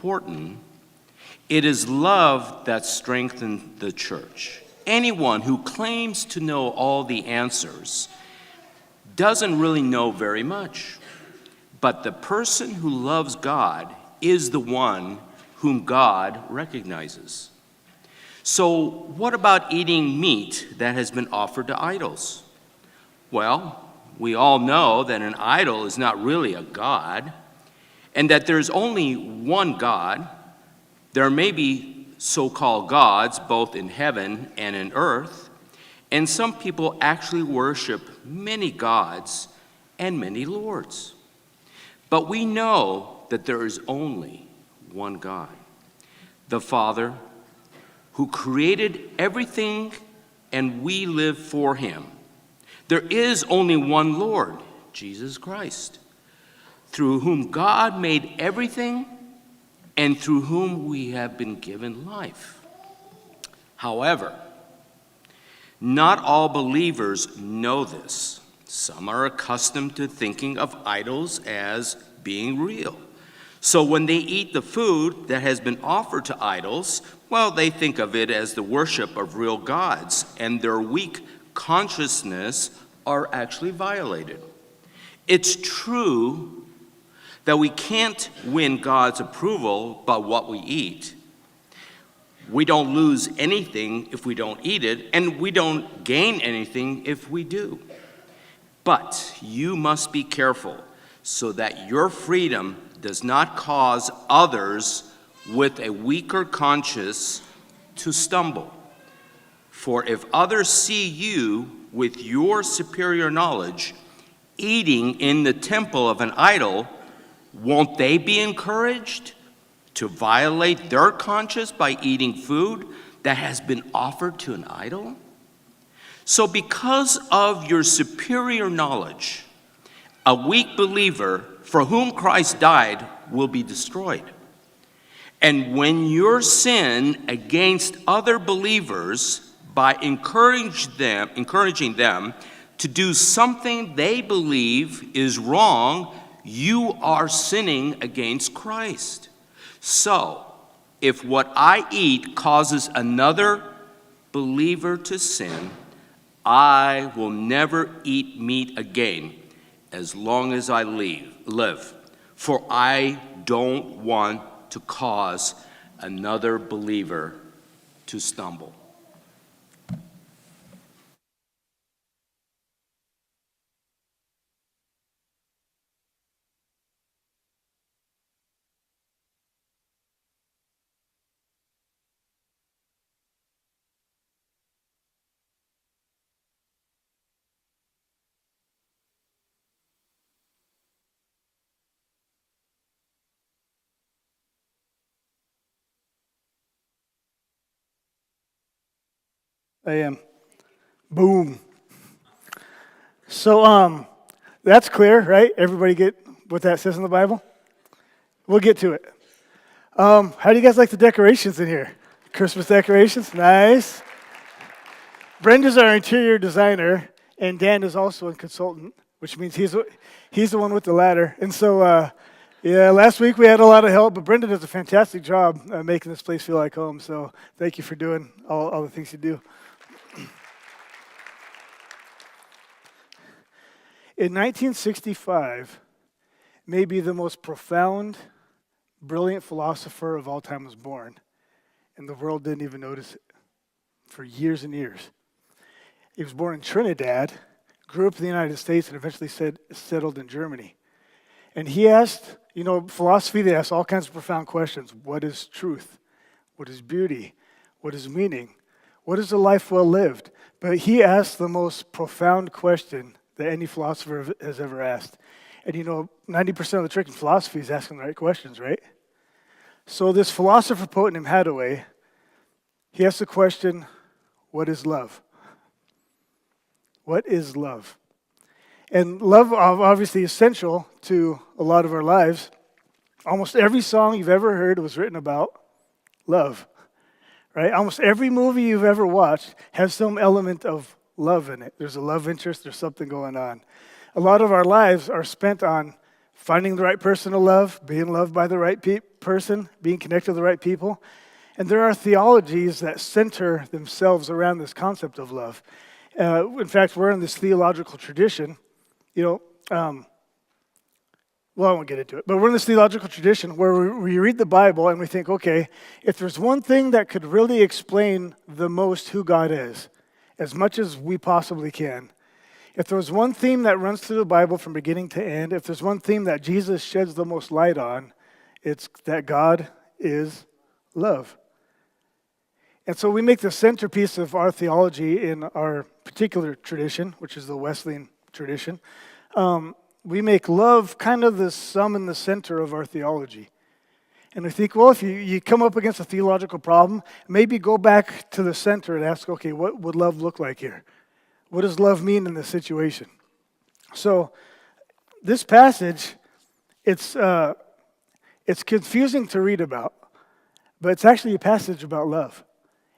important, it is love that strengthens the church. Anyone who claims to know all the answers doesn't really know very much. But the person who loves God is the one whom God recognizes. So what about eating meat that has been offered to idols? Well, we all know that an idol is not really a god, and that there's only one God. There may be so-called gods both in heaven and in earth, and some people actually worship many gods and many lords. But we know that there is only one God, the Father, who created everything, and we live for him. There is only one Lord, Jesus Christ, through whom God made everything and through whom we have been given life. However, not all believers know this. Some are accustomed to thinking of idols as being real. So when they eat the food that has been offered to idols, well, they think of it as the worship of real gods, and their weak consciousness are actually violated. It's true that we can't win God's approval by what we eat. We don't lose anything if we don't eat it, and we don't gain anything if we do. But you must be careful so that your freedom does not cause others with a weaker conscience to stumble. For if others see you with your superior knowledge eating in the temple of an idol, won't they be encouraged to violate their conscience by eating food that has been offered to an idol? So because of your superior knowledge, a weak believer for whom Christ died will be destroyed. And when you sin against other believers by encouraging them to do something they believe is wrong, you are sinning against Christ. So, if what I eat causes another believer to sin, I will never eat meat again as long as I live, for I don't want to cause another believer to stumble. I am. Boom. So that's clear, right? Everybody get what that says in the Bible? We'll get to it. How do you guys like the decorations in here? Christmas decorations? Nice. Brenda's our interior designer, and Dan is also a consultant, which means he's the one with the ladder. And so, last week we had a lot of help, but Brenda does a fantastic job making this place feel like home. So thank you for doing all the things you do. In 1965, maybe the most profound, brilliant philosopher of all time was born, and the world didn't even notice it for years and years. He was born in Trinidad, grew up in the United States, and eventually settled in Germany. And he asked, philosophy, they ask all kinds of profound questions. What is truth? What is beauty? What is meaning? What is a life well lived? But he asked the most profound question that any philosopher has ever asked. And 90% of the trick in philosophy is asking the right questions, right? So this philosopher poet named Hathaway, he asked the question, what is love? What is love? And love obviously is essential to a lot of our lives. Almost every song you've ever heard was written about love, right? Almost every movie you've ever watched has some element of love in it. There's a love interest, there's something going on. A lot of our lives are spent on finding the right person to love, being loved by the right person, being connected to the right people. And there are theologies that center themselves around this concept of love. In fact, we're in this theological tradition, well, I won't get into it, but we're in this theological tradition where we read the Bible and we think, okay, if there's one thing that could really explain the most who God is, as much as we possibly can, if there was one theme that runs through the Bible from beginning to end, if there's one theme that Jesus sheds the most light on, it's that God is love. And so we make the centerpiece of our theology in our particular tradition, which is the Wesleyan tradition. We make love kind of the sum and the center of our theology. And we think, well, if you come up against a theological problem, maybe go back to the center and ask, okay, what would love look like here? What does love mean in this situation? So this passage, it's confusing to read about, but it's actually a passage about love.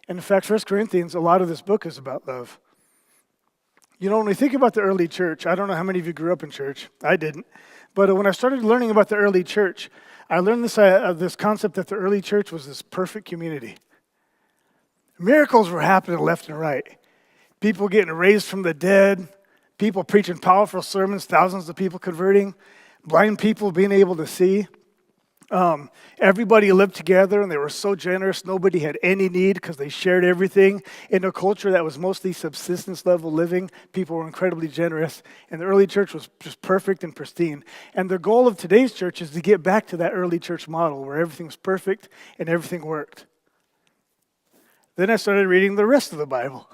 And in fact, 1 Corinthians, a lot of this book is about love. When we think about the early church, I don't know how many of you grew up in church. I didn't. But when I started learning about the early church, I learned this concept that the early church was this perfect community. Miracles were happening left and right. People getting raised from the dead, people preaching powerful sermons, thousands of people converting, blind people being able to see. Everybody lived together and they were so generous. Nobody had any need because they shared everything. In a culture that was mostly subsistence level living, people were incredibly generous. And the early church was just perfect and pristine. And the goal of today's church is to get back to that early church model where everything was perfect and everything worked. Then I started reading the rest of the Bible.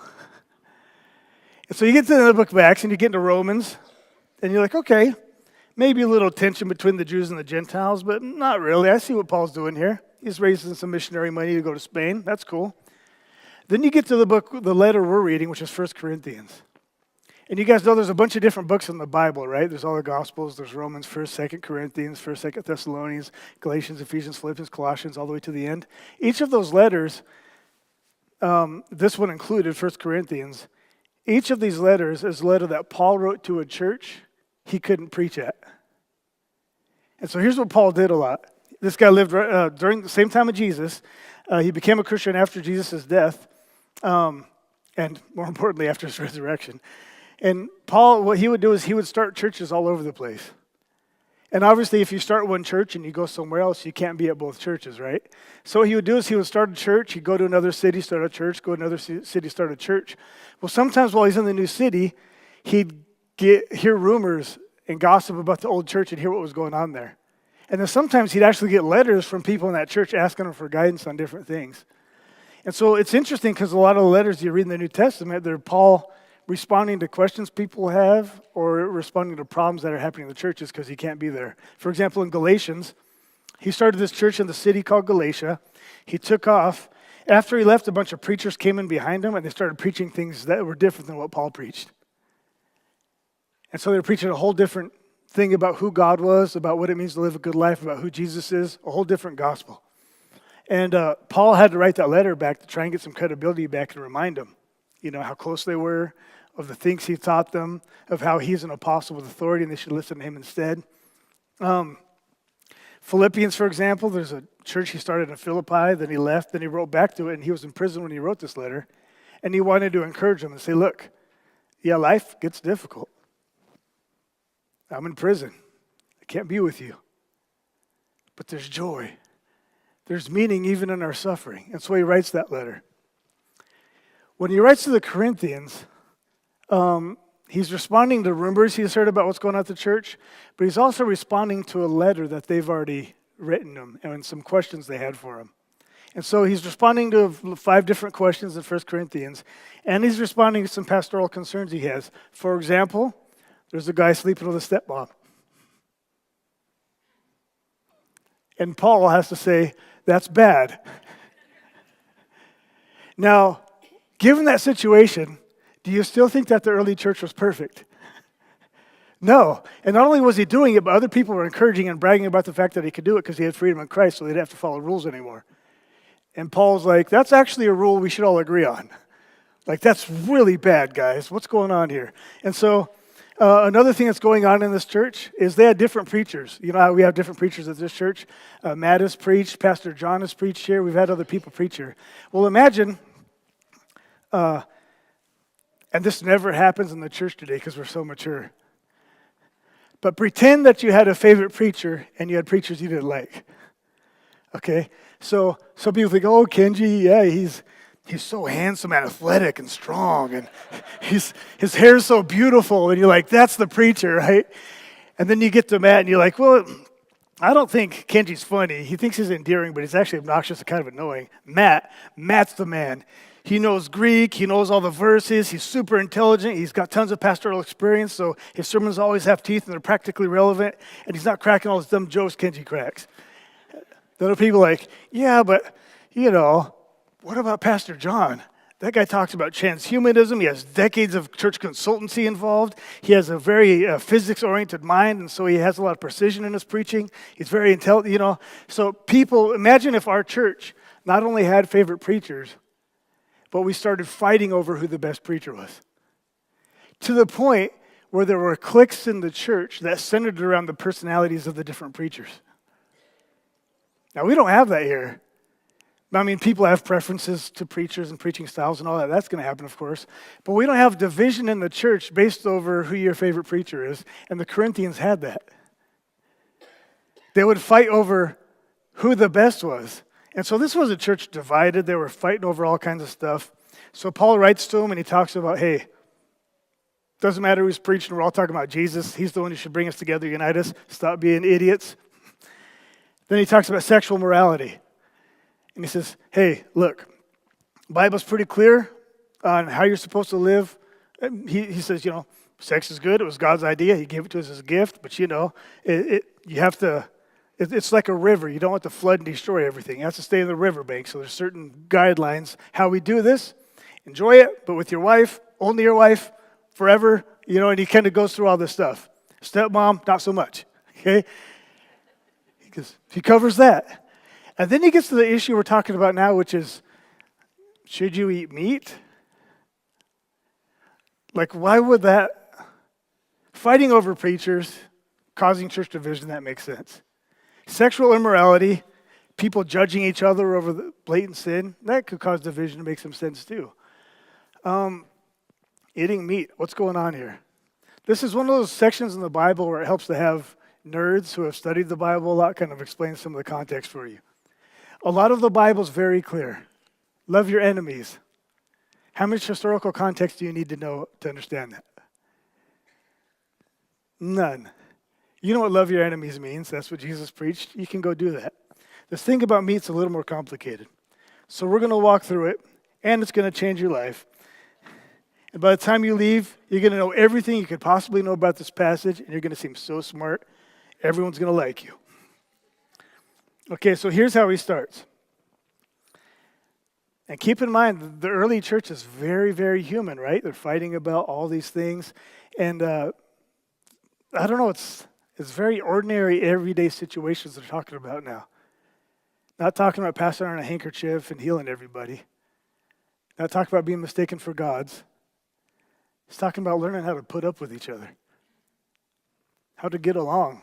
And so you get to the book of Acts and you get into Romans and you're like, okay, maybe a little tension between the Jews and the Gentiles, but not really. I see what Paul's doing here. He's raising some missionary money to go to Spain. That's cool. Then you get to the letter we're reading, which is 1 Corinthians. And you guys know there's a bunch of different books in the Bible, right? There's all the Gospels. There's Romans, 1st, 2nd Corinthians, 1st, 2nd Thessalonians, Galatians, Ephesians, Philippians, Colossians, all the way to the end. Each of those letters, this one included, 1 Corinthians, each of these letters is a letter that Paul wrote to a church he couldn't preach at. And so here's what Paul did a lot. This guy lived during the same time of Jesus. He became a Christian after Jesus' death, and more importantly, after his resurrection. And Paul, what he would do is he would start churches all over the place. And obviously, if you start one church and you go somewhere else, you can't be at both churches, right? So what he would do is he would start a church, he'd go to another city, start a church, go to another city, start a church. Well, sometimes while he's in the new city, he'd hear rumors and gossip about the old church and hear what was going on there. And then sometimes he'd actually get letters from people in that church asking him for guidance on different things. And so it's interesting because a lot of the letters you read in the New Testament, they're Paul responding to questions people have or responding to problems that are happening in the churches because he can't be there. For example, in Galatians, he started this church in the city called Galatia. He took off. After he left, a bunch of preachers came in behind him and they started preaching things that were different than what Paul preached. And so they were preaching a whole different thing about who God was, about what it means to live a good life, about who Jesus is, a whole different gospel. And Paul had to write that letter back to try and get some credibility back and remind them, how close they were, of the things he taught them, of how he's an apostle with authority and they should listen to him instead. Philippians, for example, there's a church he started in Philippi, then he left, then he wrote back to it, and he was in prison when he wrote this letter. And he wanted to encourage them and say, look, yeah, life gets difficult. I'm in prison. I can't be with you. But there's joy. There's meaning even in our suffering. And so he writes that letter. When he writes to the Corinthians, he's responding to rumors he's heard about what's going on at the church, but he's also responding to a letter that they've already written him and some questions they had for him. And so he's responding to 5 different questions in 1 Corinthians, and he's responding to some pastoral concerns he has. For example, there's a guy sleeping with a stepmom. And Paul has to say, that's bad. Now, given that situation, do you still think that the early church was perfect? No. And not only was he doing it, but other people were encouraging and bragging about the fact that he could do it because he had freedom in Christ, so they didn't have to follow rules anymore. And Paul's like, that's actually a rule we should all agree on. Like, that's really bad, guys. What's going on here? And so Another thing that's going on in this church is they had different preachers. You know how we have different preachers at this church? Matt has preached, Pastor John has preached here, we've had other people preach here. Well, imagine, and this never happens in the church today because we're so mature, but pretend that you had a favorite preacher and you had preachers you didn't like. Okay? So some people think, oh, Kenji, yeah, he's so handsome and athletic and strong, and his hair's so beautiful, and you're like, that's the preacher, right? And then you get to Matt, and you're like, well, I don't think Kenji's funny. He thinks he's endearing, but he's actually obnoxious and kind of annoying. Matt's the man. He knows Greek. He knows all the verses. He's super intelligent. He's got tons of pastoral experience, so his sermons always have teeth, and they're practically relevant, and he's not cracking all those dumb jokes Kenji cracks. The other people are like, yeah, but, what about Pastor John? That guy talks about transhumanism. He has decades of church consultancy involved. He has a very physics-oriented mind, and so he has a lot of precision in his preaching. He's very intelligent, So people, imagine if our church not only had favorite preachers, but we started fighting over who the best preacher was. To the point where there were cliques in the church that centered around the personalities of the different preachers. Now, we don't have that here. I mean, people have preferences to preachers and preaching styles and all that. That's going to happen, of course. But we don't have division in the church based over who your favorite preacher is. And the Corinthians had that. They would fight over who the best was. And so this was a church divided. They were fighting over all kinds of stuff. So Paul writes to them and he talks about, hey, doesn't matter who's preaching. We're all talking about Jesus. He's the one who should bring us together, unite us. Stop being idiots. Then he talks about sexual morality. And he says, hey, look, the Bible's pretty clear on how you're supposed to live. He says, sex is good. It was God's idea. He gave it to us as a gift. But, you have to, it's like a river. You don't want to flood and destroy everything. You have to stay in the riverbank. So there's certain guidelines how we do this. Enjoy it, but with your wife, only your wife, forever. And he kind of goes through all this stuff. Stepmom, not so much. Okay? He covers that. And then he gets to the issue we're talking about now, which is, should you eat meat? Like, why would that? Fighting over preachers, causing church division, that makes sense. Sexual immorality, people judging each other over the blatant sin, that could cause division and make some sense too. Eating meat, what's going on here? This is one of those sections in the Bible where it helps to have nerds who have studied the Bible a lot kind of explain some of the context for you. A lot of the Bible's very clear. Love your enemies. How much historical context do you need to know to understand that? None. You know what love your enemies means. That's what Jesus preached. You can go do that. This thing about meat's a little more complicated. So we're going to walk through it, and it's going to change your life. And by the time you leave, you're going to know everything you could possibly know about this passage, and you're going to seem so smart. Everyone's going to like you. Okay, so here's how he starts. And keep in mind, the early church is very, very human, right? They're fighting about all these things. And I don't know, it's very ordinary, everyday situations they're talking about now. Not talking about passing on a handkerchief and healing everybody. Not talking about being mistaken for gods. He's talking about learning how to put up with each other. How to get along.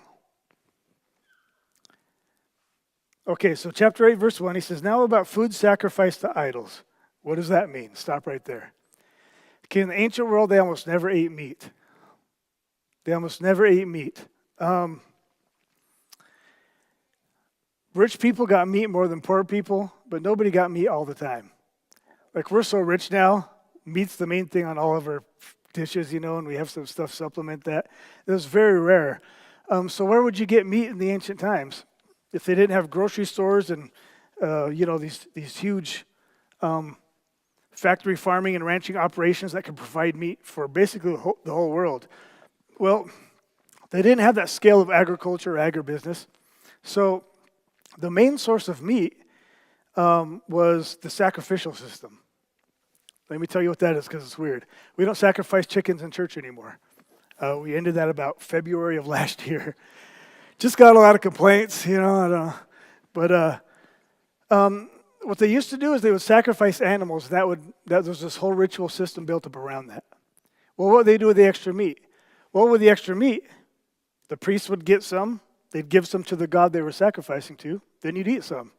Okay, so chapter 8, verse 1, he says, now about food sacrificed to idols. What does that mean? Stop right there. Okay, in the ancient world, they almost never ate meat. They almost never ate meat. Rich people got meat more than poor people, but nobody got meat all the time. Like, we're so rich now, meat's the main thing on all of our dishes, and we have some stuff supplement that. It was very rare. So where would you get meat in the ancient times? If they didn't have grocery stores and, these huge factory farming and ranching operations that could provide meat for basically the whole world. Well, they didn't have that scale of agriculture or agribusiness. So the main source of meat was the sacrificial system. Let me tell you what that is because it's weird. We don't sacrifice chickens in church anymore. We ended that about February of last year. Just got a lot of complaints, I don't know. But what they used to do is they would sacrifice animals. That was this whole ritual system built up around that. Well, what would they do with the extra meat? Well, with the extra meat, the priest would get some. They'd give some to the god they were sacrificing to. Then you'd eat some.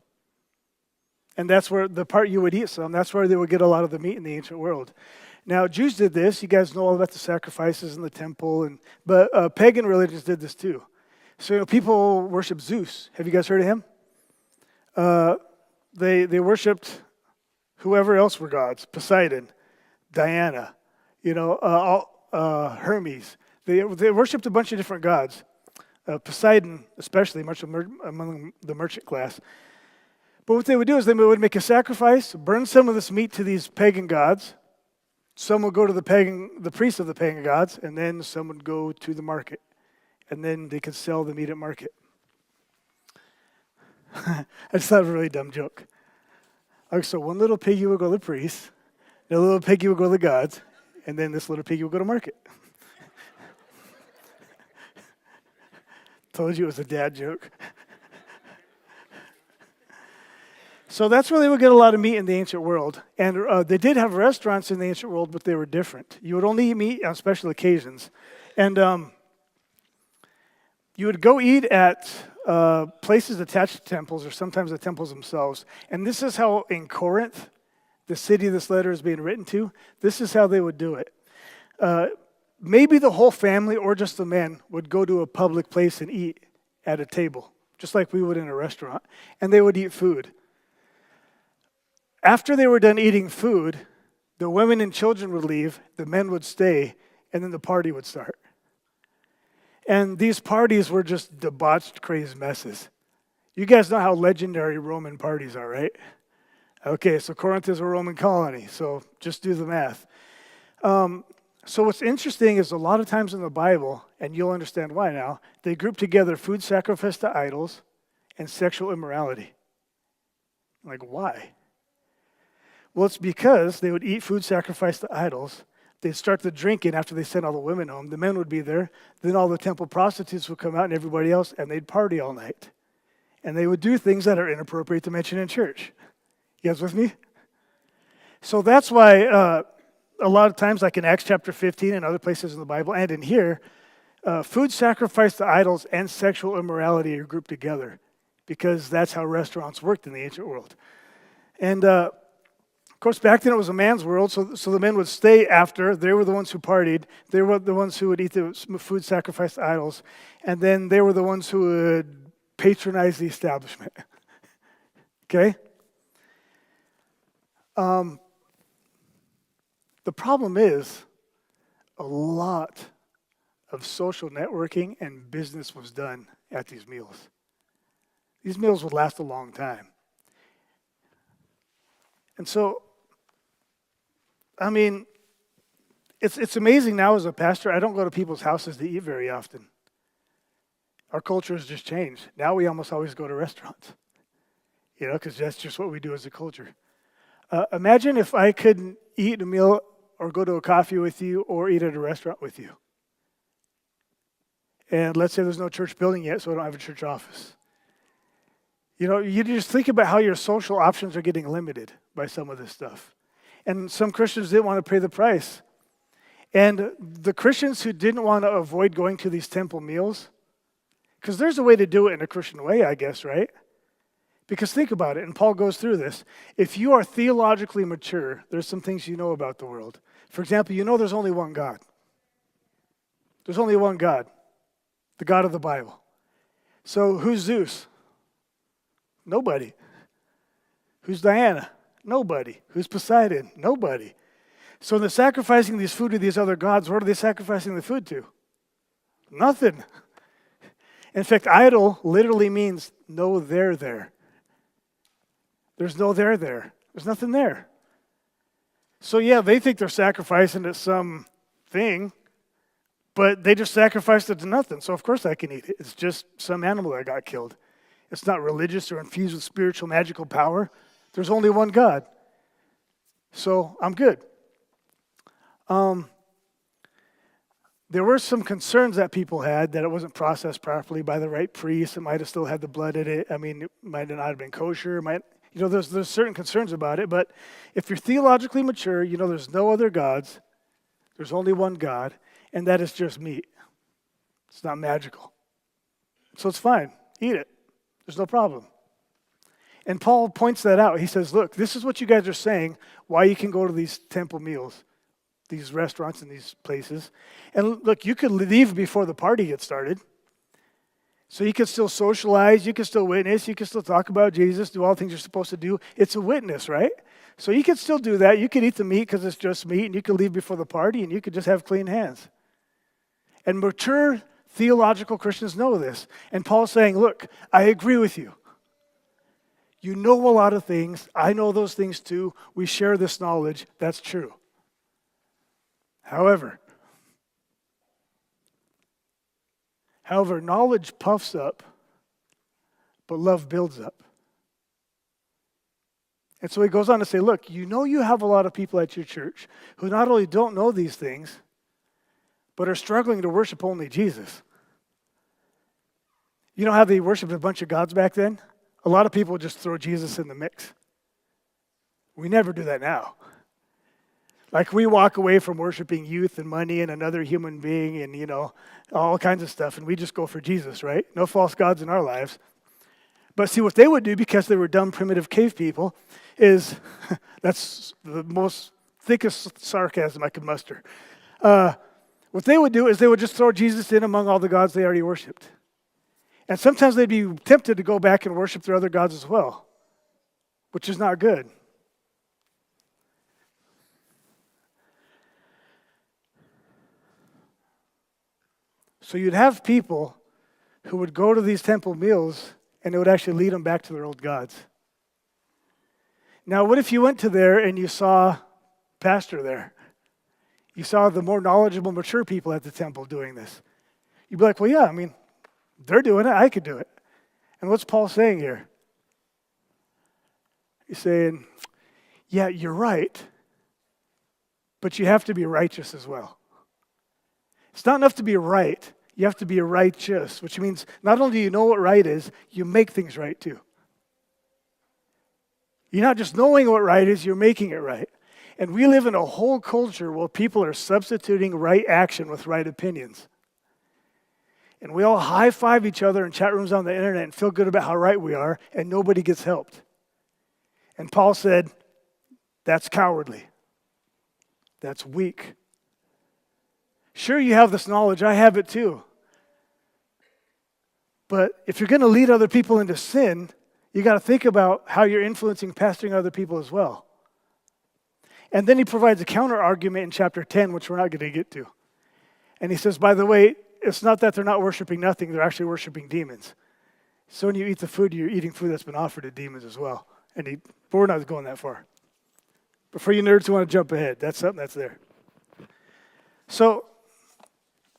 And that's where the part you would eat some, that's where they would get a lot of the meat in the ancient world. Now, Jews did this. You guys know all about the sacrifices in the temple, but pagan religions did this too. So people worship Zeus. Have you guys heard of him? They worshipped whoever else were gods. Poseidon, Diana, Hermes. They worshipped a bunch of different gods. Poseidon, especially, much among the merchant class. But what they would do is they would make a sacrifice, burn some of this meat to these pagan gods. Some would go to the priest of the pagan gods, and then some would go to the market. And then they could sell the meat at market. I just thought it was a really dumb joke. Okay, so one little piggy would go to the priest, the little piggy would go to the gods, and then this little piggy would go to market. Told you it was a dad joke. So that's where they would get a lot of meat in the ancient world. And they did have restaurants in the ancient world, but they were different. You would only eat meat on special occasions. And you would go eat at places attached to temples, or sometimes the temples themselves. And this is how in Corinth, the city this letter is being written to, this is how they would do it. Maybe the whole family or just the men would go to a public place and eat at a table, just like we would in a restaurant. And they would eat food. After they were done eating food, the women and children would leave, the men would stay, and then the party would start. And these parties were just debauched, crazed messes. You guys know how legendary Roman parties are, right? Okay, so Corinth is a Roman colony, so just do the math. So what's interesting is a lot of times in the Bible, and you'll understand why now, they group together food sacrificed to idols and sexual immorality. Like, why? Well, it's because they would eat food sacrificed to idols. They'd start the drinking after they sent all the women home. The men would be there. Then all the temple prostitutes would come out and everybody else, and they'd party all night. And they would do things that are inappropriate to mention in church. You guys with me? So that's why a lot of times, like in Acts chapter 15 and other places in the Bible and in here, food sacrificed to idols and sexual immorality are grouped together because that's how restaurants worked in the ancient world. And of course, back then it was a man's world, so the men would stay after. They were the ones who partied. They were the ones who would eat the food sacrificed to idols. And then they were the ones who would patronize the establishment. Okay? The problem is a lot of social networking and business was done at these meals. These meals would last a long time. And so, I mean, it's amazing now as a pastor, I don't go to people's houses to eat very often. Our culture has just changed. Now we almost always go to restaurants, because that's just what we do as a culture. Imagine if I couldn't eat a meal or go to a coffee with you or eat at a restaurant with you. And let's say there's no church building yet, so I don't have a church office. You just think about how your social options are getting limited by some of this stuff. And some Christians didn't want to pay the price. And the Christians who didn't want to avoid going to these temple meals, because there's a way to do it in a Christian way, I guess, right? Because think about it, and Paul goes through this. If you are theologically mature, there's some things you know about the world. For example, there's only one God. There's only one God, the God of the Bible. So who's Zeus? Nobody. Who's Diana? Nobody. Who's Poseidon? Nobody. So they're sacrificing these food to these other gods. What are they sacrificing the food to? Nothing. In fact, idol literally means no there there. There's no there there. There's nothing there. So yeah, they think they're sacrificing to some thing, but they just sacrificed it to nothing. So of course I can eat it. It's just some animal that got killed. It's not religious or infused with spiritual magical power. There's only one God. So I'm good. There were some concerns that people had that it wasn't processed properly by the right priest. It might have still had the blood in it. I mean, it might not have been kosher. There's certain concerns about it. But if you're theologically mature, there's no other gods. There's only one God, and that is just meat. It's not magical. So it's fine. Eat it. There's no problem. And Paul points that out. He says, look, this is what you guys are saying, why you can go to these temple meals, these restaurants and these places. And look, you could leave before the party gets started. So you can still socialize, you can still witness, you can still talk about Jesus, do all the things you're supposed to do. It's a witness, right? So you can still do that. You can eat the meat because it's just meat, and you can leave before the party, and you could just have clean hands. And mature theological Christians know this. And Paul's saying, look, I agree with you. You know a lot of things. I know those things too. We share this knowledge. That's true. However, knowledge puffs up, but love builds up. And so he goes on to say, look, you know you have a lot of people at your church who not only don't know these things, but are struggling to worship only Jesus. You know how they worshiped a bunch of gods back then? A lot of people just throw Jesus in the mix. We never do that now. Like we walk away from worshiping youth and money and another human being and, all kinds of stuff, and we just go for Jesus, right? No false gods in our lives. But see, what they would do, because they were dumb, primitive cave people, is, that's the most thickest sarcasm I could muster. What they would do is they would just throw Jesus in among all the gods they already worshiped. And sometimes they'd be tempted to go back and worship their other gods as well, which is not good. So you'd have people who would go to these temple meals and it would actually lead them back to their old gods. Now, what if you went to there and you saw pastor there? You saw the more knowledgeable, mature people at the temple doing this. You'd be like, well, yeah, they're doing it. I could do it. And what's Paul saying here? He's saying, yeah, you're right, but you have to be righteous as well. It's not enough to be right. You have to be righteous, which means not only do you know what right is, you make things right too. You're not just knowing what right is, you're making it right. And we live in a whole culture where people are substituting right action with right opinions. And we all high-five each other in chat rooms on the internet and feel good about how right we are, and nobody gets helped. And Paul said, that's cowardly. That's weak. Sure, you have this knowledge. I have it too. But if you're going to lead other people into sin, you got to think about how you're influencing, pastoring other people as well. And then he provides a counter argument in chapter 10, which we're not going to get to. And he says, by the way, it's not that they're not worshiping nothing, they're actually worshiping demons. So when you eat the food, you're eating food that's been offered to demons as well. But we're not going that far. But for you nerds who want to jump ahead, that's something that's there. So,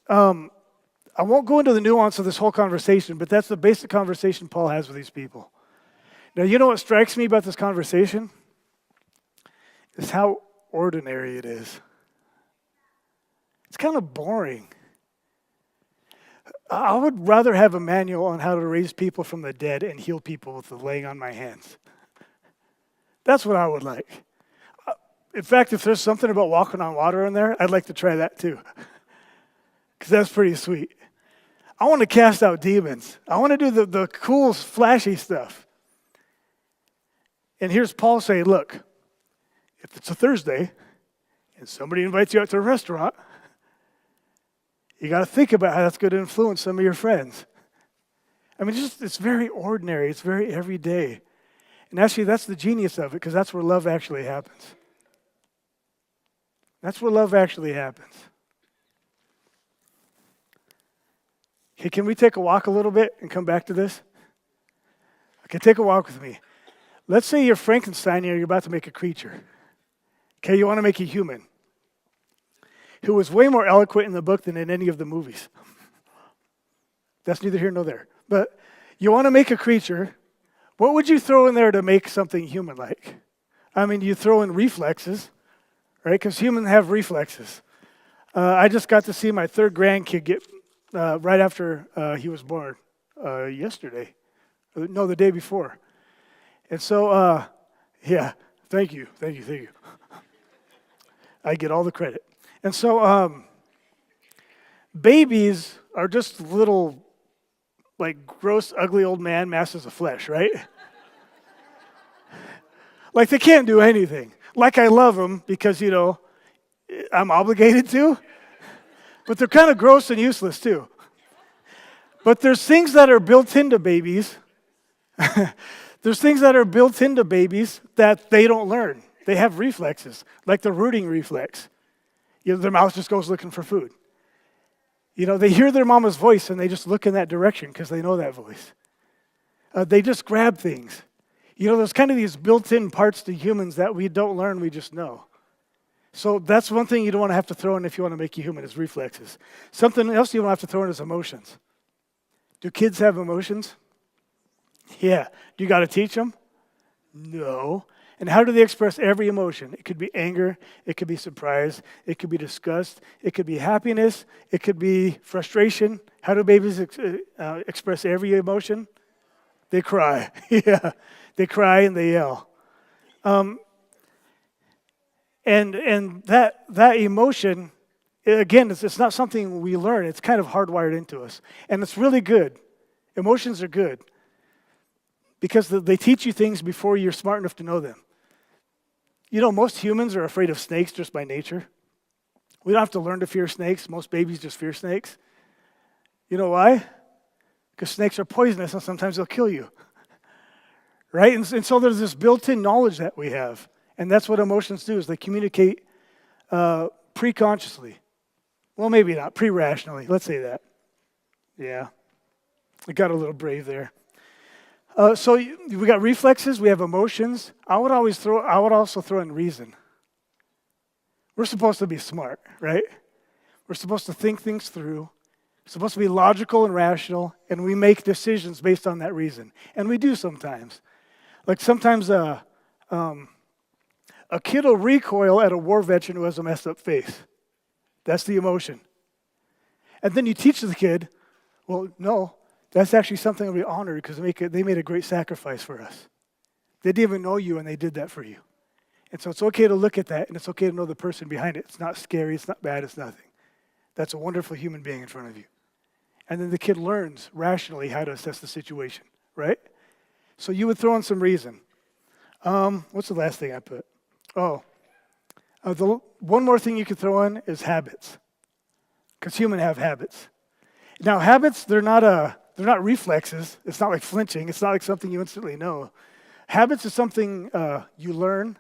I won't go into the nuance of this whole conversation, but that's the basic conversation Paul has with these people. Now, you know what strikes me about this conversation? Is how ordinary it is. It's kind of boring. I would rather have a manual on how to raise people from the dead and heal people with the laying on my hands. That's what I would like. In fact, if there's something about walking on water in there, I'd like to try that too. Because that's pretty sweet. I want to cast out demons. I want to do the cool, flashy stuff. And here's Paul saying, look, if it's a Thursday and somebody invites you out to a restaurant, you got to think about how that's going to influence some of your friends. It's very ordinary. It's very everyday. And actually, that's the genius of it, because that's where love actually happens. That's where love actually happens. Okay, can we take a walk a little bit and come back to this? Okay, take a walk with me. Let's say you're Frankenstein and you're about to make a creature. Okay, you want to make a human who was way more eloquent in the book than in any of the movies. That's neither here nor there. But you want to make a creature. What would you throw in there to make something human-like? You throw in reflexes, right? Because humans have reflexes. I just got to see my third grandkid get right after he was born yesterday. No, the day before. And so, thank you. I get all the credit. And so babies are just little, like, gross, ugly old man masses of flesh, right? Like, they can't do anything. Like, I love them because, I'm obligated to, but they're kind of gross and useless too. But there's things that are built into babies. There's things that are built into babies that they don't learn. They have reflexes, like the rooting reflex. Their mouth just goes looking for food. They hear their mama's voice and they just look in that direction because they know that voice. They just grab things. There's kind of these built-in parts to humans that we don't learn, we just know. So that's one thing you don't want to have to throw in if you want to make you human is reflexes. Something else you don't have to throw in is emotions. Do kids have emotions? Yeah. Do you got to teach them? No. And how do they express every emotion? It could be anger, it could be surprise, it could be disgust, it could be happiness, it could be frustration. How do babies express every emotion? They cry. Yeah. They cry and they yell. And that emotion, again, it's not something we learn. It's kind of hardwired into us. And it's really good. Emotions are good because they teach you things before you're smart enough to know them. Most humans are afraid of snakes just by nature. We don't have to learn to fear snakes. Most babies just fear snakes. You know why? Because snakes are poisonous and sometimes they'll kill you. Right? And so there's this built-in knowledge that we have. And that's what emotions do, is they communicate pre-consciously. Well, maybe not, pre-rationally. Let's say that. Yeah. I got a little brave there. So we got reflexes, we have emotions. I would also throw in reason. We're supposed to be smart, right? We're supposed to think things through. We're supposed to be logical and rational, and we make decisions based on that reason. And we do sometimes. Like sometimes a kid will recoil at a war veteran who has a messed up face. That's the emotion. And then you teach the kid, well, no, that's actually something that we honor because they made a great sacrifice for us. They didn't even know you and they did that for you. And so it's okay to look at that and it's okay to know the person behind it. It's not scary, it's not bad, it's nothing. That's a wonderful human being in front of you. And then the kid learns rationally how to assess the situation, right? So you would throw in some reason. What's the last thing I put? One more thing you could throw in is habits. Because humans have habits. Now habits, they're not reflexes. It's not like flinching. It's not like something you instantly know. Habits is something you learn.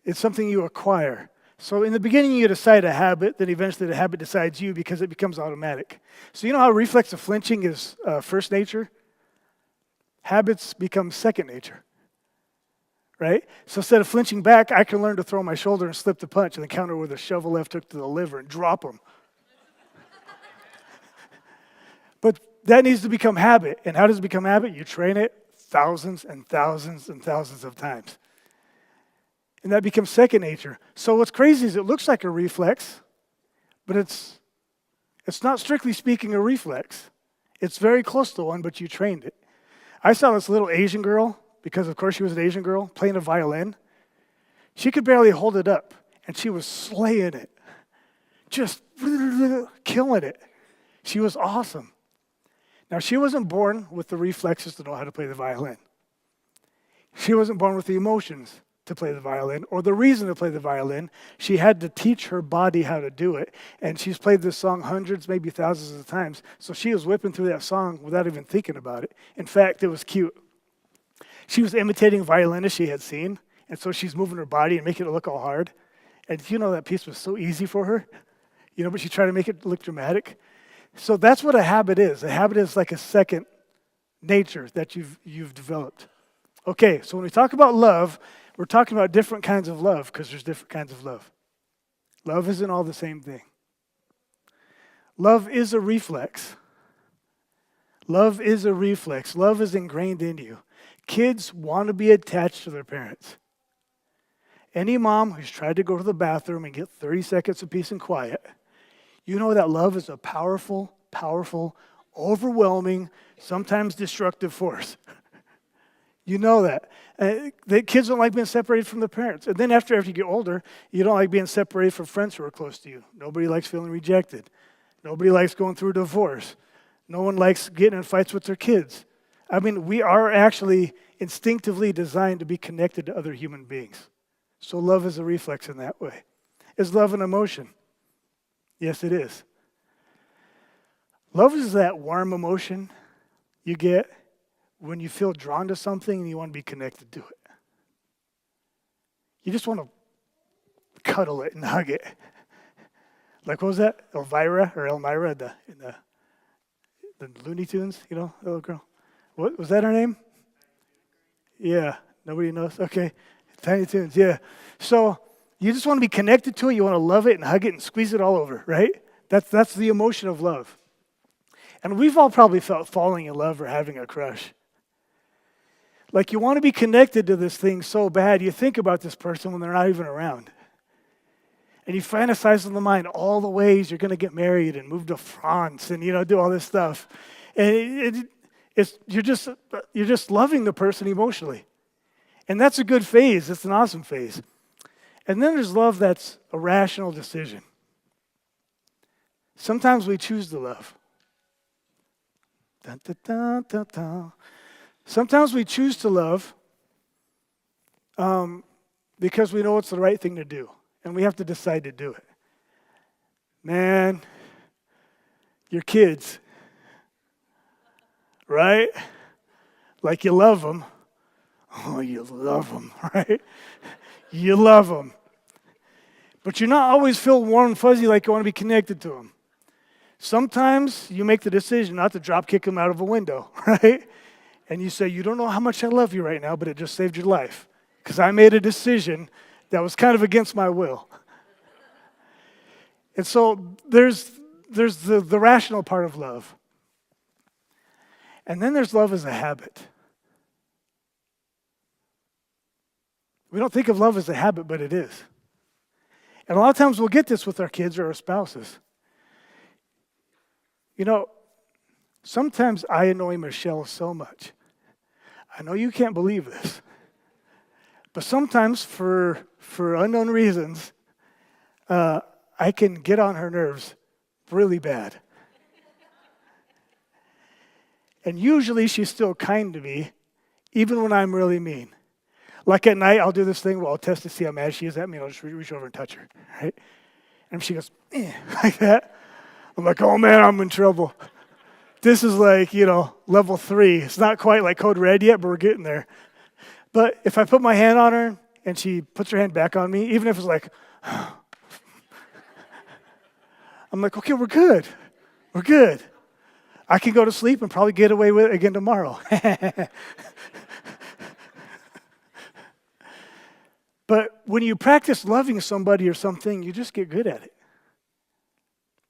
It's something you acquire. So in the beginning, you decide a habit, then eventually the habit decides you because it becomes automatic. So you know how reflex of flinching is first nature? Habits become second nature, right? So instead of flinching back, I can learn to throw my shoulder and slip the punch and then counter with a shovel left hook to the liver and drop them. But that needs to become habit. And how does it become habit? You train it thousands and thousands and thousands of times. And that becomes second nature. So what's crazy is it looks like a reflex, but it's not strictly speaking a reflex. It's very close to one, but you trained it. I saw this little Asian girl, because of course she was an Asian girl, playing a violin. She could barely hold it up, and she was slaying it. Just killing it. She was awesome. Now, she wasn't born with the reflexes to know how to play the violin. She wasn't born with the emotions to play the violin or the reason to play the violin. She had to teach her body how to do it. And she's played this song hundreds, maybe thousands of times. So she was whipping through that song without even thinking about it. In fact, it was cute. She was imitating violinists she had seen. And so she's moving her body and making it look all hard. And that piece was so easy for her. But she tried to make it look dramatic. So that's what a habit is. A habit is like a second nature that you've developed. Okay, so when we talk about love, we're talking about different kinds of love because there's different kinds of love. Love isn't all the same thing. Love is a reflex. Love is a reflex. Love is ingrained in you. Kids want to be attached to their parents. Any mom who's tried to go to the bathroom and get 30 seconds of peace and quiet, you know that love is a powerful, powerful, overwhelming, sometimes destructive force. You know that. The kids don't like being separated from their parents. And then after you get older, you don't like being separated from friends who are close to you. Nobody likes feeling rejected. Nobody likes going through a divorce. No one likes getting in fights with their kids. I mean, we are actually instinctively designed to be connected to other human beings. So love is a reflex in that way. Is love an emotion? Yes, it is. Love is that warm emotion you get when you feel drawn to something and you want to be connected to it. You just want to cuddle it and hug it. Like, what was that? Elvira or Elmira in the Looney Tunes, you know, the little girl. What was that her name? Yeah, nobody knows. Okay, Tiny Toons, yeah. So you just want to be connected to it. You want to love it and hug it and squeeze it all over, right? That's the emotion of love. And we've all probably felt falling in love or having a crush. Like you want to be connected to this thing so bad, you think about this person when they're not even around. And you fantasize in the mind all the ways you're going to get married and move to France and, do all this stuff. And you're just loving the person emotionally. And that's a good phase. It's an awesome phase. And then there's love that's a rational decision. Sometimes we choose to love. Dun, dun, dun, dun, dun. Sometimes we choose to love because we know it's the right thing to do. And we have to decide to do it. Man, your kids, right? Like you love them. Oh, you love them, right? You love them. But you're not always feel warm and fuzzy like you want to be connected to them. Sometimes you make the decision not to drop kick them out of a window, right? And you say, you don't know how much I love you right now, but it just saved your life. Because I made a decision that was kind of against my will. And so there's the rational part of love. And then there's love as a habit. We don't think of love as a habit, but it is. And a lot of times we'll get this with our kids or our spouses. Sometimes I annoy Michelle so much. I know you can't believe this. But sometimes for unknown reasons, I can get on her nerves really bad. And usually she's still kind to me, even when I'm really mean. Like at night, I'll do this thing where I'll test to see how mad she is at me, and I'll just reach over and touch her, right? And she goes, like that. I'm like, oh man, I'm in trouble. This is like, level 3. It's not quite like code red yet, but we're getting there. But if I put my hand on her and she puts her hand back on me, even if it's like, I'm like, okay, we're good. We're good. I can go to sleep and probably get away with it again tomorrow. But when you practice loving somebody or something, you just get good at it.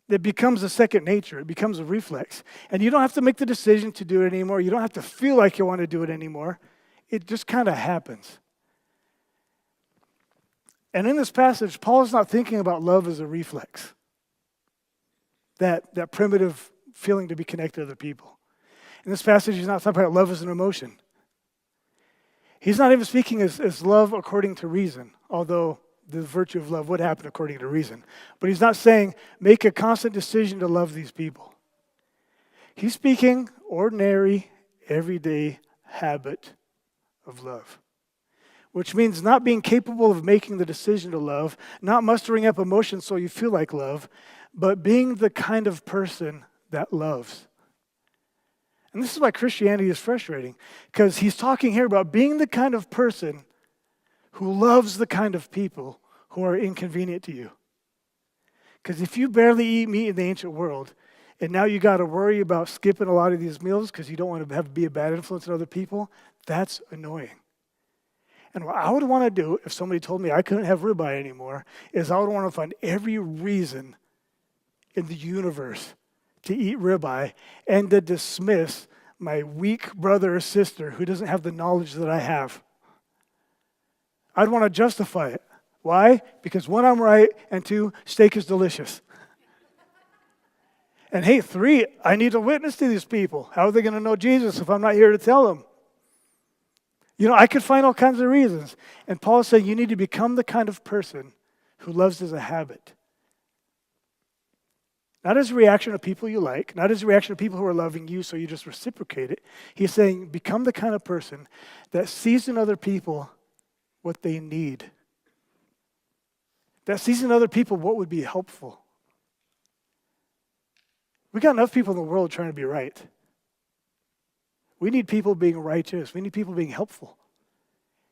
It becomes a second nature. It becomes a reflex. And you don't have to make the decision to do it anymore. You don't have to feel like you want to do it anymore. It just kind of happens. And in this passage, Paul is not thinking about love as a reflex. That primitive feeling to be connected to other people. In this passage, he's not talking about love as an emotion. He's not even speaking as love according to reason, although the virtue of love would happen according to reason. But he's not saying, make a constant decision to love these people. He's speaking ordinary, everyday habit of love, which means not being capable of making the decision to love, not mustering up emotions so you feel like love, but being the kind of person that loves. And this is why Christianity is frustrating, because he's talking here about being the kind of person who loves the kind of people who are inconvenient to you. Because if you barely eat meat in the ancient world, and now you got to worry about skipping a lot of these meals because you don't want to be a bad influence on other people, that's annoying. And what I would want to do if somebody told me I couldn't have ribeye anymore is I would want to find every reason in the universe to eat ribeye and to dismiss my weak brother or sister who doesn't have the knowledge that I have. I'd want to justify it. Why? Because 1, I'm right, and 2, steak is delicious. And hey, 3, I need to witness to these people. How are they going to know Jesus if I'm not here to tell them? I could find all kinds of reasons. And Paul is saying you need to become the kind of person who loves as a habit. Not as a reaction to people you like, not as a reaction to people who are loving you, so you just reciprocate it. He's saying become the kind of person that sees in other people what they need. That sees in other people what would be helpful. We got enough people in the world trying to be right. We need people being righteous. We need people being helpful.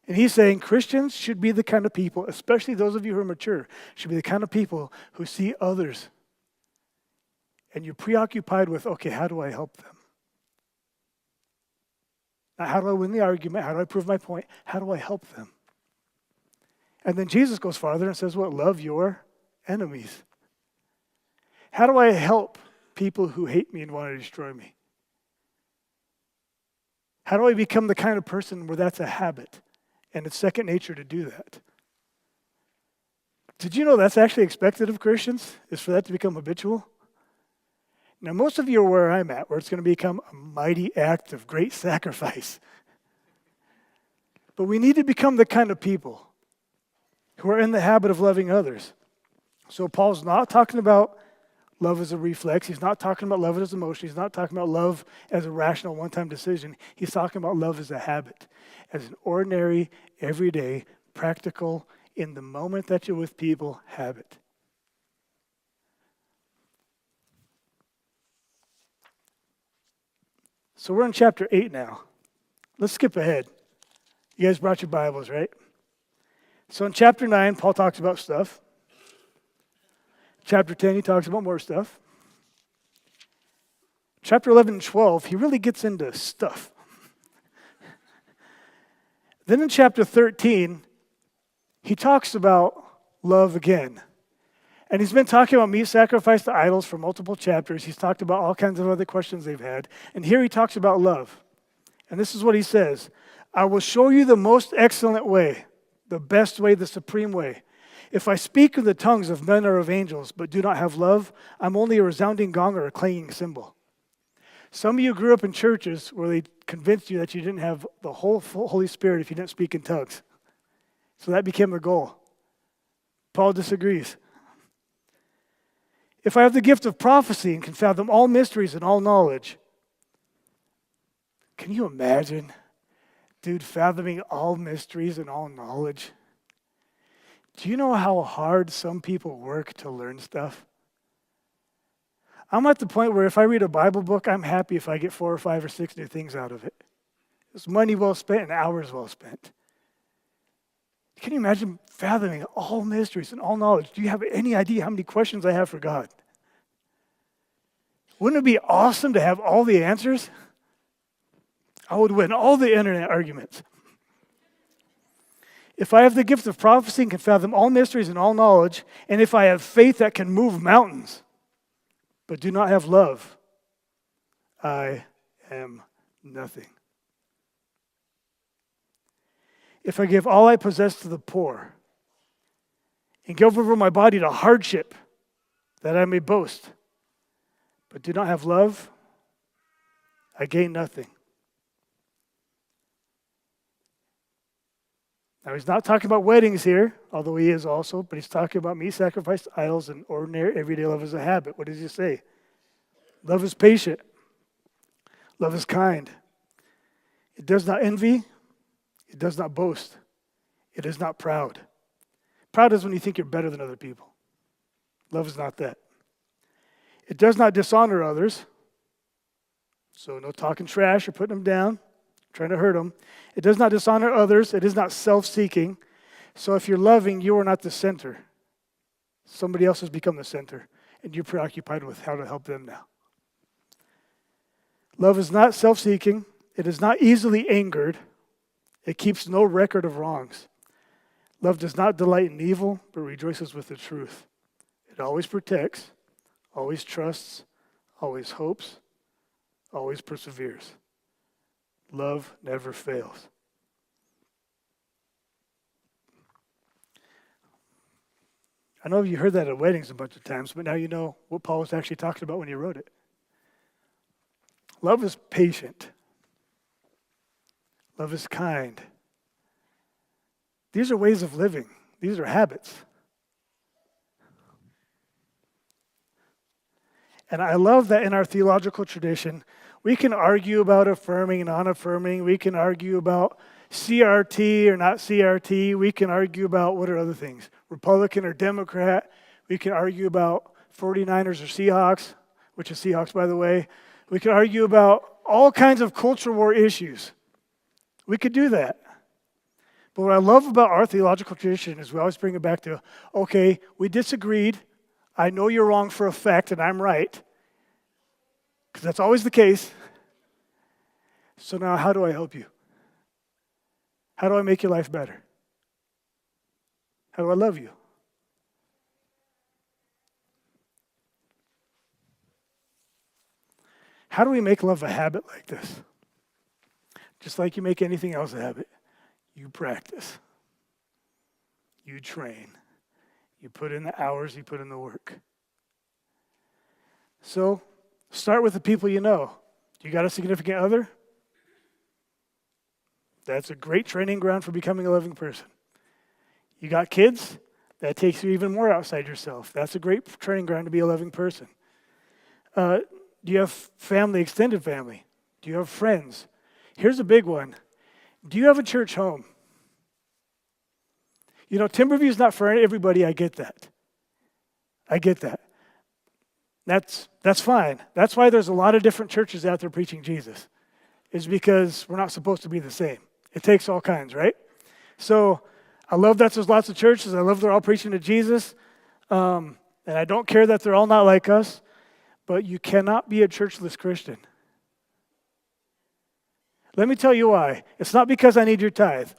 And he's saying Christians should be the kind of people, especially those of you who are mature, should be the kind of people who see others. And you're preoccupied with, okay, how do I help them? Not how do I win the argument? How do I prove my point? How do I help them? And then Jesus goes farther and says, what? Love your enemies. How do I help people who hate me and want to destroy me? How do I become the kind of person where that's a habit and it's second nature to do that? Did you know that's actually expected of Christians, is for that to become habitual? Now, most of you are where I'm at, where it's going to become a mighty act of great sacrifice. But we need to become the kind of people who are in the habit of loving others. So Paul's not talking about love as a reflex. He's not talking about love as emotion. He's not talking about love as a rational one-time decision. He's talking about love as a habit, as an ordinary, everyday, practical, in the moment that you're with people, habit. So we're in chapter 8 now. Let's skip ahead. You guys brought your Bibles, right? So in chapter 9, Paul talks about stuff. Chapter 10, he talks about more stuff. Chapter 11 and 12, he really gets into stuff. Then in chapter 13, he talks about love again. And he's been talking about meat sacrifice to idols for multiple chapters. He's talked about all kinds of other questions they've had. And here he talks about love. And this is what he says. I will show you the most excellent way, the best way, the supreme way. If I speak in the tongues of men or of angels, but do not have love, I'm only a resounding gong or a clanging cymbal. Some of you grew up in churches where they convinced you that you didn't have the whole Holy Spirit if you didn't speak in tongues. So that became the goal. Paul disagrees. If I have the gift of prophecy and can fathom all mysteries and all knowledge, can you imagine, dude, fathoming all mysteries and all knowledge? Do you know how hard some people work to learn stuff? I'm at the point where if I read a Bible book, I'm happy if I get 4 or 5 or 6 new things out of it. It's money well spent and hours well spent. Can you imagine fathoming all mysteries and all knowledge? Do you have any idea how many questions I have for God? Wouldn't it be awesome to have all the answers? I would win all the internet arguments. If I have the gift of prophecy and can fathom all mysteries and all knowledge, and if I have faith that can move mountains, but do not have love, I am nothing. If I give all I possess to the poor and give over my body to hardship that I may boast, but do not have love, I gain nothing. Now, he's not talking about weddings here, although he is also, but he's talking about meat sacrifice to idols and ordinary, everyday love as a habit. What does he say? Love is patient. Love is kind. It does not envy. It does not boast. It is not proud. Proud is when you think you're better than other people. Love is not that. It does not dishonor others. So no talking trash or putting them down, trying to hurt them. It does not dishonor others. It is not self-seeking. So if you're loving, you are not the center. Somebody else has become the center, and you're preoccupied with how to help them now. Love is not self-seeking. It is not easily angered. It keeps no record of wrongs. Love does not delight in evil, but rejoices with the truth. It always protects, always trusts, always hopes, always perseveres. Love never fails. I know you heard that at weddings a bunch of times, but now you know what Paul was actually talking about when he wrote it. Love is patient. Love is kind. These are ways of living. These are habits. And I love that in our theological tradition, we can argue about affirming and non-affirming. We can argue about CRT or not CRT. We can argue about what are other things, Republican or Democrat. We can argue about 49ers or Seahawks, which is Seahawks, by the way. We can argue about all kinds of culture war issues. We could do that. But what I love about our theological tradition is we always bring it back to, okay, we disagreed. I know you're wrong for a fact and I'm right, because that's always the case. So now how do I help you? How do I make your life better? How do I love you? How do we make love a habit like this? Just like you make anything else a habit. You practice. You train. You put in the hours, you put in the work. So, start with the people you know. You got a significant other? That's a great training ground for becoming a loving person. You got kids? That takes you even more outside yourself. That's a great training ground to be a loving person. Do you have family, extended family? Do you have friends? Here's a big one. Do you have a church home? You know, Timberview is not for everybody. I get that. I get that. That's fine. That's why there's a lot of different churches out there preaching Jesus. Is because we're not supposed to be the same. It takes all kinds, right? So I love that there's lots of churches. I love they're all preaching to Jesus. And I don't care that they're all not like us. But you cannot be a churchless Christian. Let me tell you why. It's not because I need your tithe.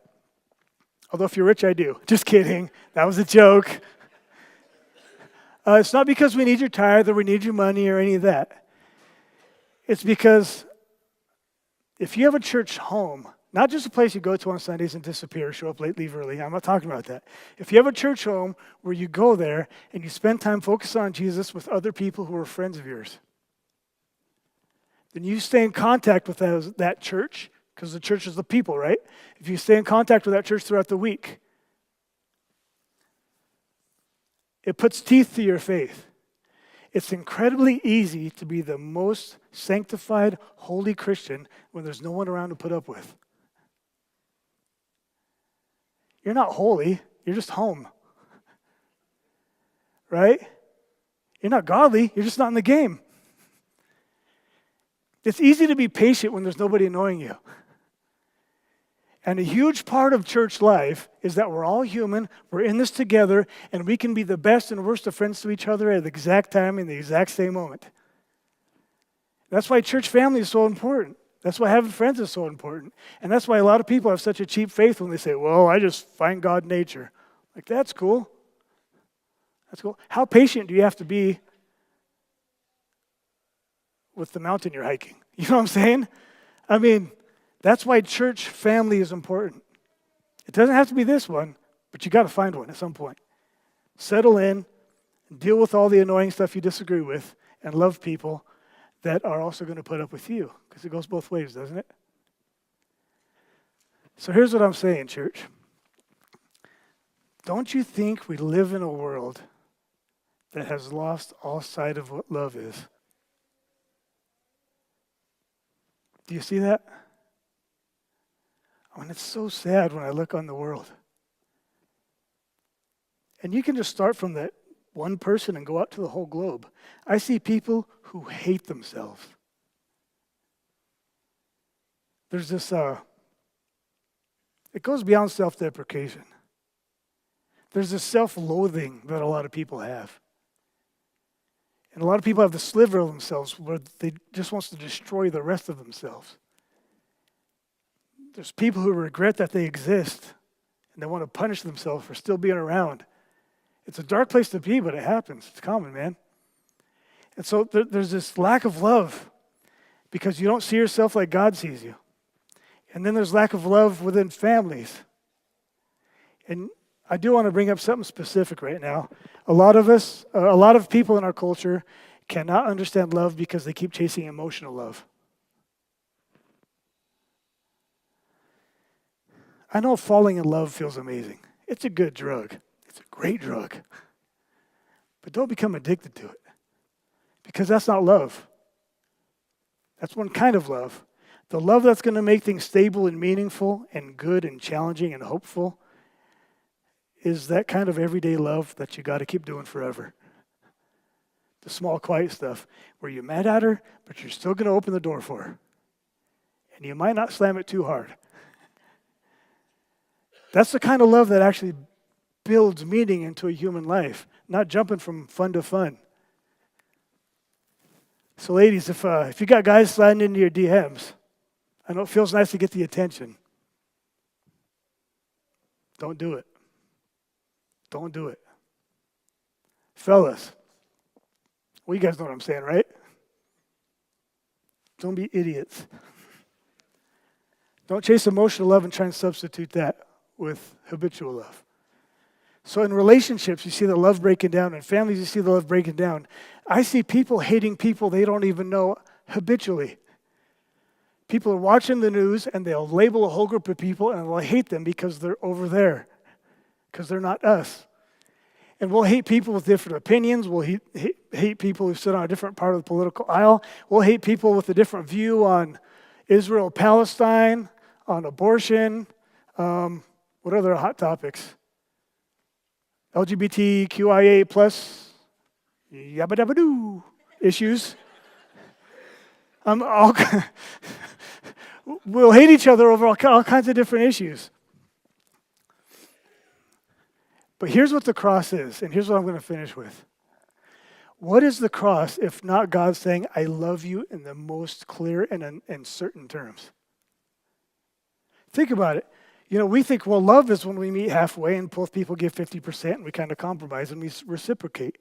Although if you're rich, I do. Just kidding. That was a joke. It's not because we need your tithe or we need your money or any of that. It's because if you have a church home, not just a place you go to on Sundays and disappear, show up late, leave early. I'm not talking about that. If you have a church home where you go there and you spend time focused on Jesus with other people who are friends of yours, then you stay in contact with that church, because the church is the people, right? If you stay in contact with that church throughout the week, it puts teeth to your faith. It's incredibly easy to be the most sanctified, holy Christian when there's no one around to put up with. You're not holy, you're just home. Right? You're not godly, you're just not in the game. It's easy to be patient when there's nobody annoying you. And a huge part of church life is that we're all human, we're in this together, and we can be the best and worst of friends to each other at the exact time in the exact same moment. That's why church family is so important. That's why having friends is so important. And that's why a lot of people have such a cheap faith when they say, well, I just find God in nature. Like, that's cool. That's cool. How patient do you have to be with the mountain you're hiking? You know what I'm saying? I mean, that's why church family is important. It doesn't have to be this one, but you got to find one at some point. Settle in, deal with all the annoying stuff you disagree with, and love people that are also going to put up with you, because it goes both ways, doesn't it? So here's what I'm saying, church. Don't you think we live in a world that has lost all sight of what love is? Do you see that? I mean, it's so sad when I look on the world. And you can just start from that one person and go out to the whole globe. I see people who hate themselves. There's this, it goes beyond self-deprecation. There's this self-loathing that a lot of people have. And a lot of people have the sliver of themselves where they just wants to destroy the rest of themselves. There's people who regret that they exist and they want to punish themselves for still being around. It's a dark place to be, but it happens. It's common, man. And so there's this lack of love because you don't see yourself like God sees you. And then there's lack of love within families. And I do want to bring up something specific right now. A lot of people in our culture cannot understand love because they keep chasing emotional love. I know falling in love feels amazing. It's a good drug. It's a great drug. But don't become addicted to it, because that's not love. That's one kind of love. The love that's going to make things stable and meaningful and good and challenging and hopeful is that kind of everyday love that you got to keep doing forever. The small, quiet stuff where you're mad at her, but you're still going to open the door for her. And you might not slam it too hard. That's the kind of love that actually builds meaning into a human life, not jumping from fun to fun. So ladies, if you got guys sliding into your DMs, I know it feels nice to get the attention. Don't do it. Don't do it. Fellas, well, you guys know what I'm saying, right? Don't be idiots. Don't chase emotional love and try and substitute that with habitual love. So in relationships, you see the love breaking down. In families, you see the love breaking down. I see people hating people they don't even know habitually. People are watching the news and they'll label a whole group of people and they'll hate them because they're over there, because they're not us. And we'll hate people with different opinions. We'll hate people who sit on a different part of the political aisle. We'll hate people with a different view on Israel, Palestine, on abortion. What other hot topics? LGBTQIA plus, yabba dabba doo issues. We'll hate each other over all kinds of different issues. But here's what the cross is, and here's what I'm going to finish with. What is the cross if not God saying, I love you in the most clear and certain terms? Think about it. You know, we think, well, love is when we meet halfway and both people give 50% and we kind of compromise and we reciprocate.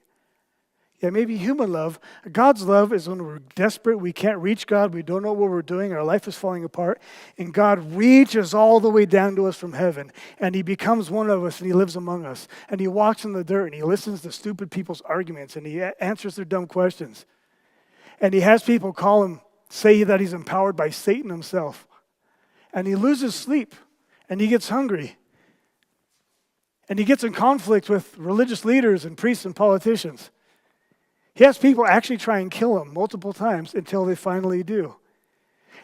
Yeah, maybe human love. God's love is when we're desperate, we can't reach God, we don't know what we're doing, our life is falling apart, and God reaches all the way down to us from heaven, and he becomes one of us, and he lives among us, and he walks in the dirt, and he listens to stupid people's arguments, and he answers their dumb questions. And he has people call him, say that he's empowered by Satan himself. And he loses sleep, and he gets hungry. And he gets in conflict with religious leaders and priests and politicians. He has people actually try and kill him multiple times until they finally do.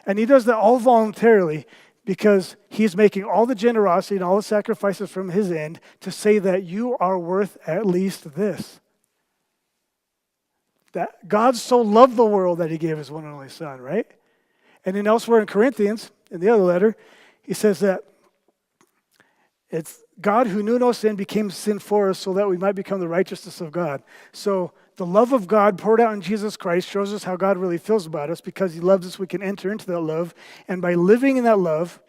And he does that all voluntarily because he's making all the generosity and all the sacrifices from his end to say that you are worth at least this. That God so loved the world that he gave his one and only son, right? And then elsewhere in Corinthians, in the other letter, he says that it's God who knew no sin became sin for us so that we might become the righteousness of God. So the love of God poured out in Jesus Christ shows us how God really feels about us. Because he loves us, we can enter into that love. And by living in that love,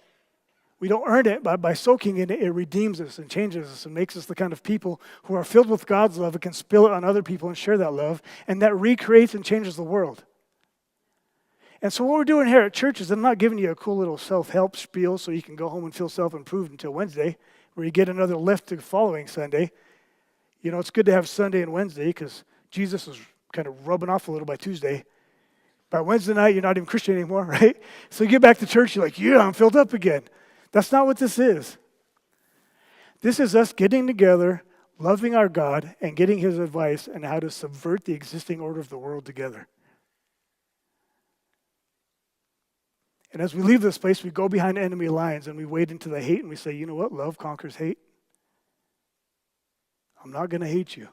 we don't earn it, but by soaking in it, it redeems us and changes us and makes us the kind of people who are filled with God's love and can spill it on other people and share that love. And that recreates and changes the world. And so what we're doing here at church is I'm not giving you a cool little self-help spiel so you can go home and feel self-improved until Wednesday, where you get another lift the following Sunday. You know, it's good to have Sunday and Wednesday because Jesus was kind of rubbing off a little by Tuesday. By Wednesday night, you're not even Christian anymore, right? So you get back to church, you're like, yeah, I'm filled up again. That's not what this is. This is us getting together, loving our God, and getting his advice on how to subvert the existing order of the world together. And as we leave this place, we go behind enemy lines and we wade into the hate and we say, you know what? Love conquers hate. I'm not going to hate you.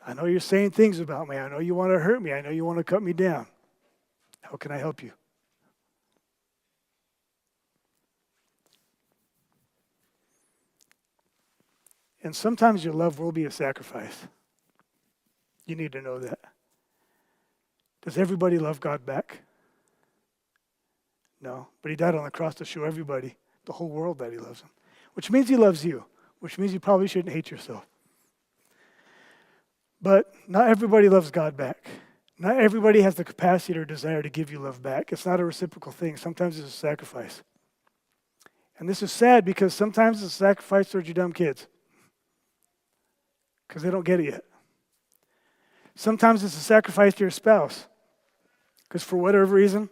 I know you're saying things about me. I know you want to hurt me. I know you want to cut me down. How can I help you? And sometimes your love will be a sacrifice. You need to know that. Does everybody love God back? No, but he died on the cross to show everybody, the whole world, that he loves them. Which means he loves you, which means you probably shouldn't hate yourself. But not everybody loves God back. Not everybody has the capacity or desire to give you love back. It's not a reciprocal thing. Sometimes it's a sacrifice. And this is sad because sometimes it's a sacrifice towards your dumb kids because they don't get it yet. Sometimes it's a sacrifice to your spouse because for whatever reason,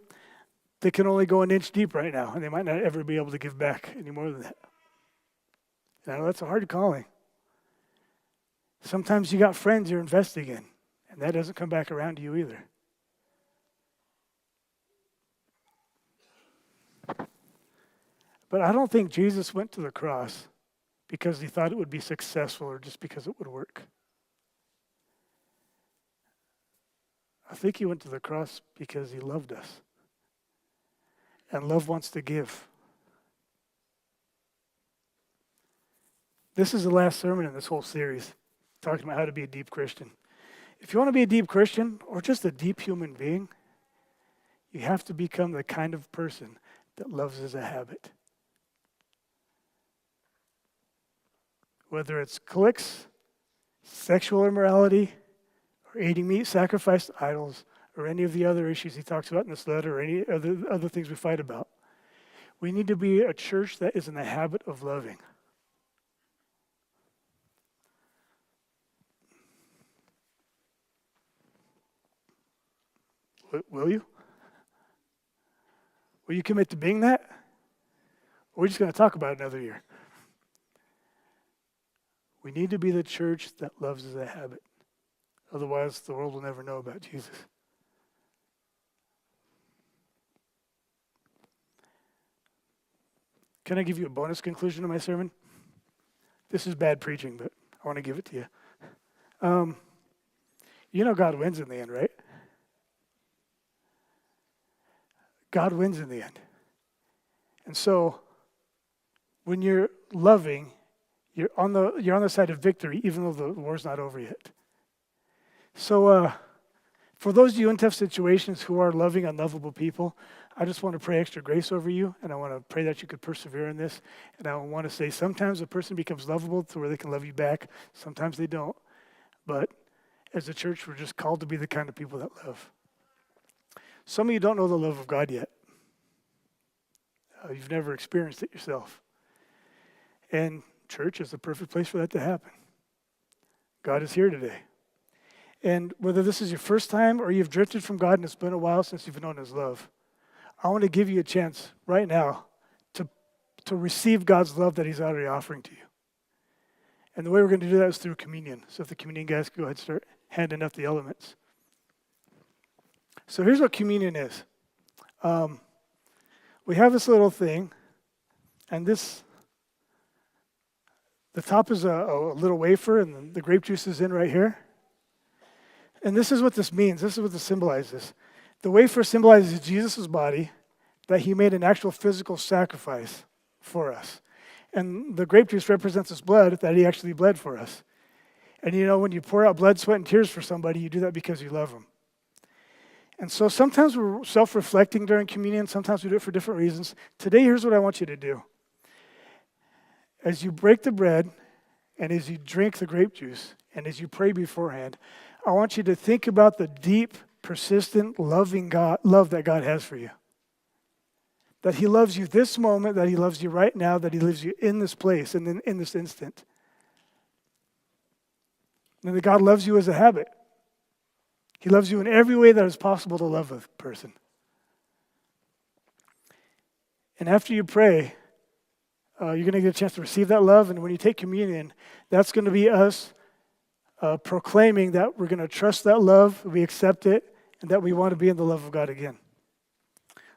they can only go an inch deep right now, and they might not ever be able to give back any more than that. I know that's a hard calling. Sometimes you got friends you're investing in, and that doesn't come back around to you either. But I don't think Jesus went to the cross because he thought it would be successful or just because it would work. I think he went to the cross because he loved us. And love wants to give. This is the last sermon in this whole series, talking about how to be a deep Christian. If you want to be a deep Christian or just a deep human being, you have to become the kind of person that loves as a habit. Whether it's clicks, sexual immorality, or eating meat sacrificed to idols, or any of the other issues he talks about in this letter, or any other things we fight about. We need to be a church that is in the habit of loving. Will you? Will you commit to being that? Or we're just going to talk about it another year. We need to be the church that loves as a habit. Otherwise, the world will never know about Jesus. Can I give you a bonus conclusion to my sermon? This is bad preaching, but I want to give it to you. You know God wins in the end, right? God wins in the end. And so, when you're loving, you're on the side of victory, even though the war's not over yet. So, for those of you in tough situations who are loving unlovable people, I just want to pray extra grace over you, and I want to pray that you could persevere in this. And I want to say sometimes a person becomes lovable to where they can love you back. Sometimes they don't. But as a church, we're just called to be the kind of people that love. Some of you don't know the love of God yet. You've never experienced it yourself. And church is the perfect place for that to happen. God is here today. And whether this is your first time or you've drifted from God and it's been a while since you've known his love, I want to give you a chance right now to receive God's love that he's already offering to you. And the way we're going to do that is through communion. So if the communion guys could go ahead and start handing out the elements. So here's what communion is. We have this little thing, and the top is a little wafer, and the grape juice is in right here. And this is what this means. This is what this symbolizes. The wafer symbolizes Jesus' body, that he made an actual physical sacrifice for us. And the grape juice represents his blood, that he actually bled for us. And you know, when you pour out blood, sweat, and tears for somebody, you do that because you love them. And so sometimes we're self-reflecting during communion. Sometimes we do it for different reasons. Today, here's what I want you to do. As you break the bread, and as you drink the grape juice, and as you pray beforehand, I want you to think about the deep, persistent, loving love that God has for you. That he loves you this moment, that he loves you right now, that he loves you in this place and in this instant. And that God loves you as a habit. He loves you in every way that is possible to love a person. And after you pray, you're going to get a chance to receive that love. And when you take communion, that's going to be us proclaiming that we're going to trust that love, we accept it, and that we want to be in the love of God again.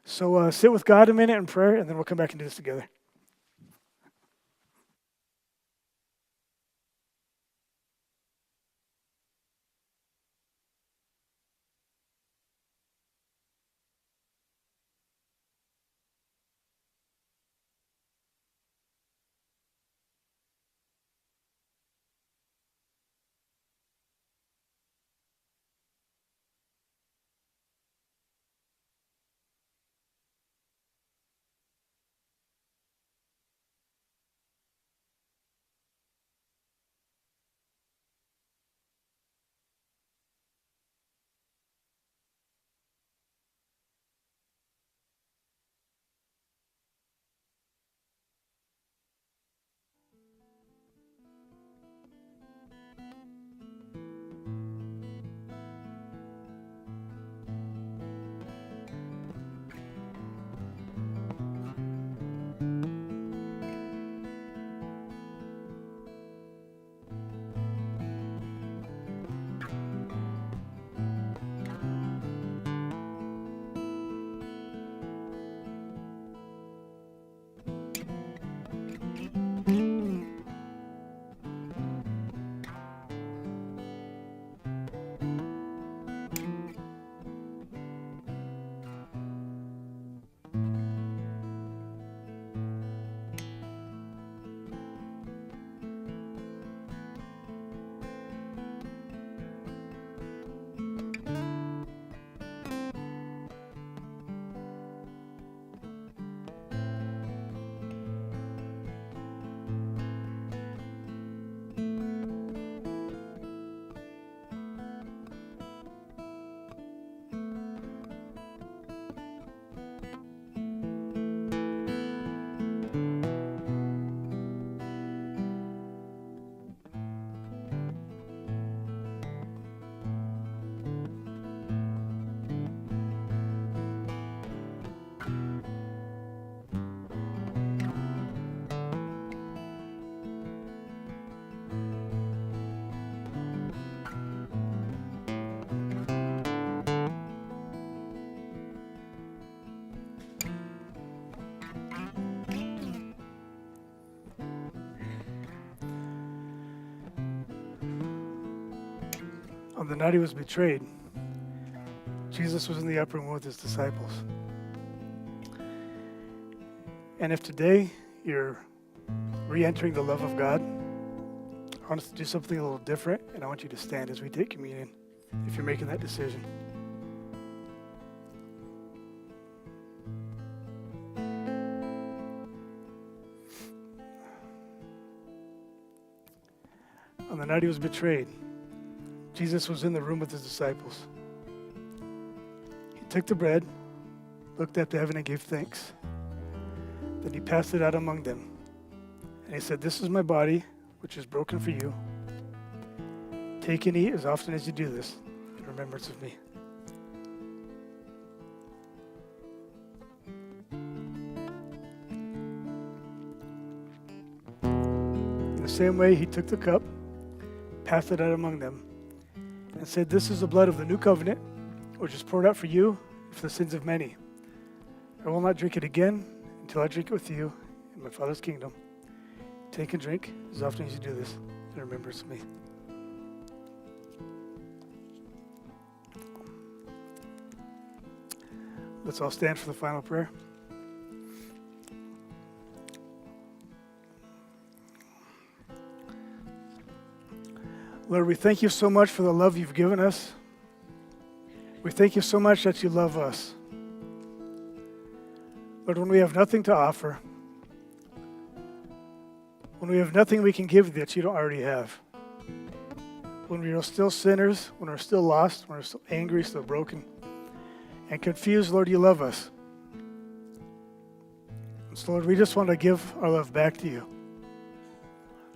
So sit with God a minute in prayer, and then we'll come back and do this together. On the night he was betrayed, Jesus was in the upper room with his disciples. And if today you're re-entering the love of God, I want us to do something a little different, and I want you to stand as we take communion if you're making that decision. On the night he was betrayed, Jesus was in the room with his disciples. He took the bread, looked up to heaven and gave thanks. Then he passed it out among them. And he said, "This is my body, which is broken for you. Take and eat as often as you do this in remembrance of me." In the same way, he took the cup, passed it out among them, and said, "This is the blood of the new covenant, which is poured out for you and for the sins of many. I will not drink it again until I drink it with you in my Father's kingdom. Take and drink as often as you do this in remembrance of me." Let's all stand for the final prayer. Lord, we thank you so much for the love you've given us. We thank you so much that you love us. Lord, when we have nothing to offer, when we have nothing we can give that you don't already have, when we are still sinners, when we're still lost, when we're still angry, still broken, and confused, Lord, you love us. And so, Lord, we just want to give our love back to you.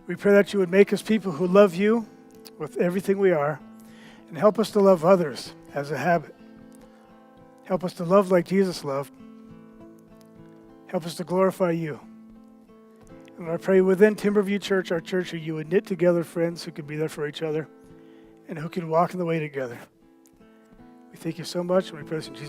We pray that you would make us people who love you with everything we are, and help us to love others as a habit. Help us to love like Jesus loved. Help us to glorify you. And I pray within Timberview Church, our church, that you would knit together friends who could be there for each other and who could walk in the way together. We thank you so much, and we pray this in Jesus' name.